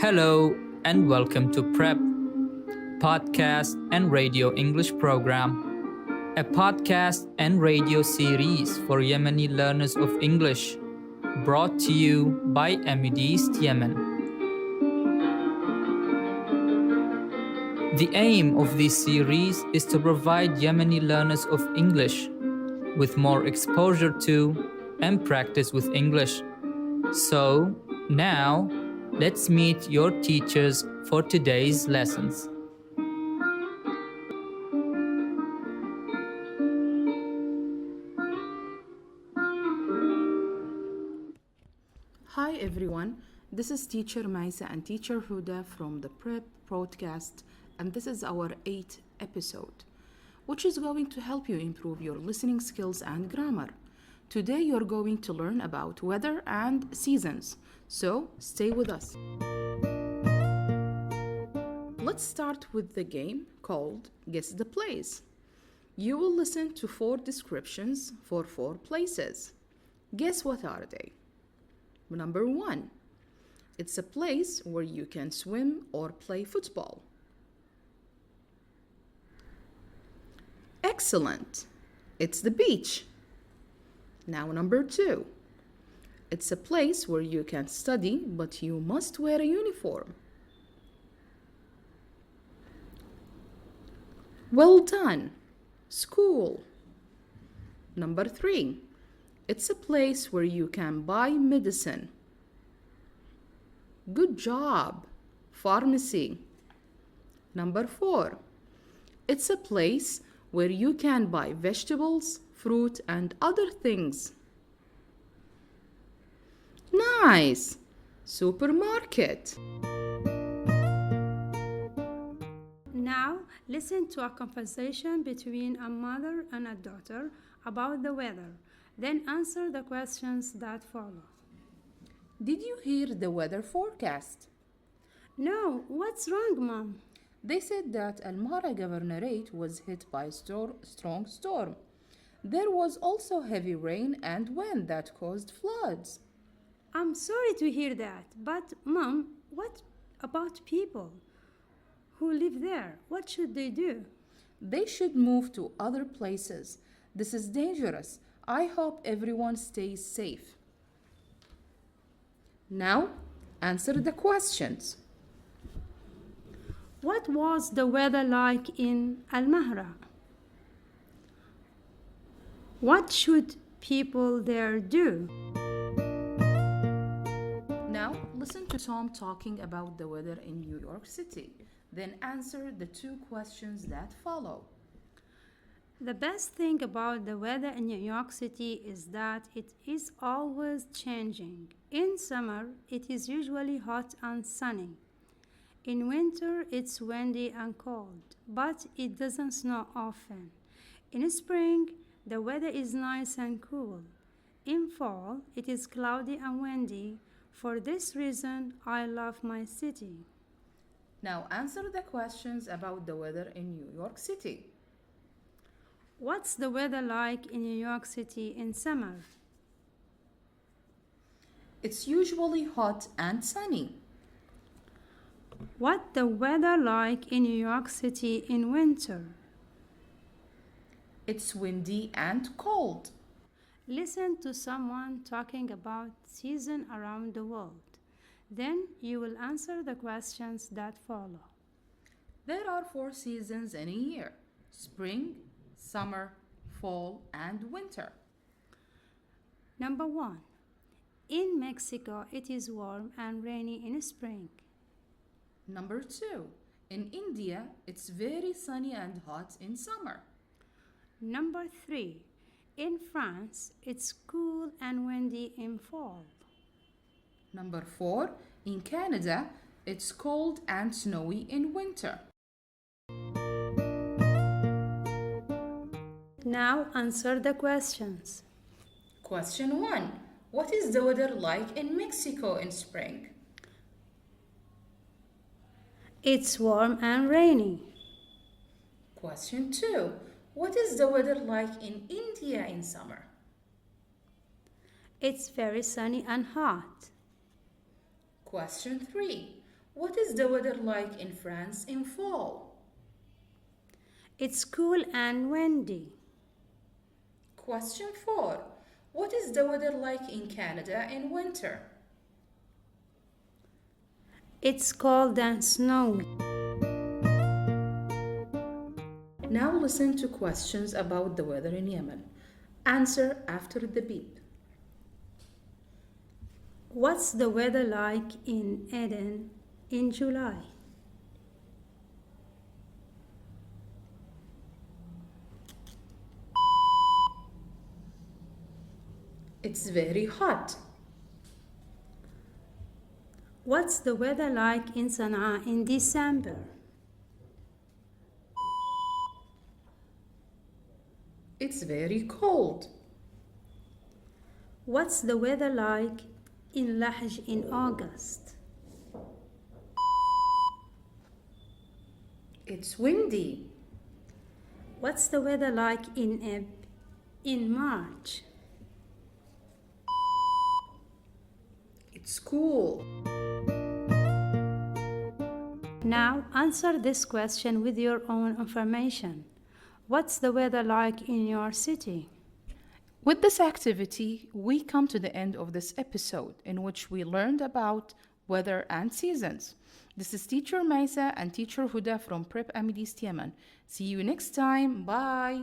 Hello and welcome to PrEP, Podcast and Radio English Program, a podcast and radio series for Yemeni learners of English, brought to you by Amideast, Yemen. The aim of this series is to provide Yemeni learners of English with more exposure to and practice with English. So, now, let's meet your teachers for today's lessons. Hi everyone, this is teacher Maisa and teacher Huda from the PrEP podcast, and this is our 8th episode, which is going to help you improve your listening skills and grammar. Today you're going to learn about weather and seasons, so stay with us. Let's start with the game called Guess the Place. You will listen to 4 descriptions for 4 places. Guess what are they? Number 1, it's a place where you can swim or play football. Excellent! It's the beach. Now number 2, it's a place where you can study, but you must wear a uniform. Well done! School. Number 3, it's a place where you can buy medicine. Good job! Pharmacy. Number 4, it's a place where you can buy vegetables, fruit, and other things. Nice! Supermarket. Now, listen to a conversation between a mother and a daughter about the weather. Then answer the questions that follow. Did you hear the weather forecast? No, what's wrong, Mom? They said that Al-Mahra Governorate was hit by a strong storm. There was also heavy rain and wind that caused floods. I'm sorry to hear that, but Mom, what about people who live there? What should they do? They should move to other places. This is dangerous. I hope everyone stays safe. Now, answer the questions. What was the weather like in Al-Mahra? What should people there do? Now, listen to Tom talking about the weather in New York City. Then answer the 2 questions that follow. The best thing about the weather in New York City is that it is always changing. In summer, it is usually hot and sunny. In winter, it's windy and cold, but it doesn't snow often. In spring, the weather is nice and cool. In fall, it is cloudy and windy. For this reason, I love my city. Now answer the questions about the weather in New York City. What's the weather like in New York City in summer? It's usually hot and sunny. What's the weather like in New York City in winter? It's windy and cold. Listen to someone talking about seasons around the world. Then you will answer the questions that follow. There are 4 seasons in a year: spring, summer, fall, and winter. Number 1. In Mexico, it is warm and rainy in spring. Number 2. In India, it's very sunny and hot in summer. Number 3. In France, it's cool and windy in fall. Number 4. In Canada, it's cold and snowy in winter. Now answer the questions. Question 1. What is the weather like in Mexico in spring? It's warm and rainy. Question 2. What is the weather like in India in summer? It's very sunny and hot. Question 3. What is the weather like in France in fall? It's cool and windy. Question 4. What is the weather like in Canada in winter? It's cold and snowy. Now listen to questions about the weather in Yemen. Answer after the beep. What's the weather like in Eden in July? It's very hot. What's the weather like in Sana'a in December? It's very cold. What's the weather like in Lahj in August? It's windy. What's the weather like in Eb in March? It's cool. Now answer this question with your own information. What's the weather like in your city? With this activity, we come to the end of this episode in which we learned about weather and seasons. This is Teacher Maisa and Teacher Huda from Prep Amideast Yemen. See you next time. Bye.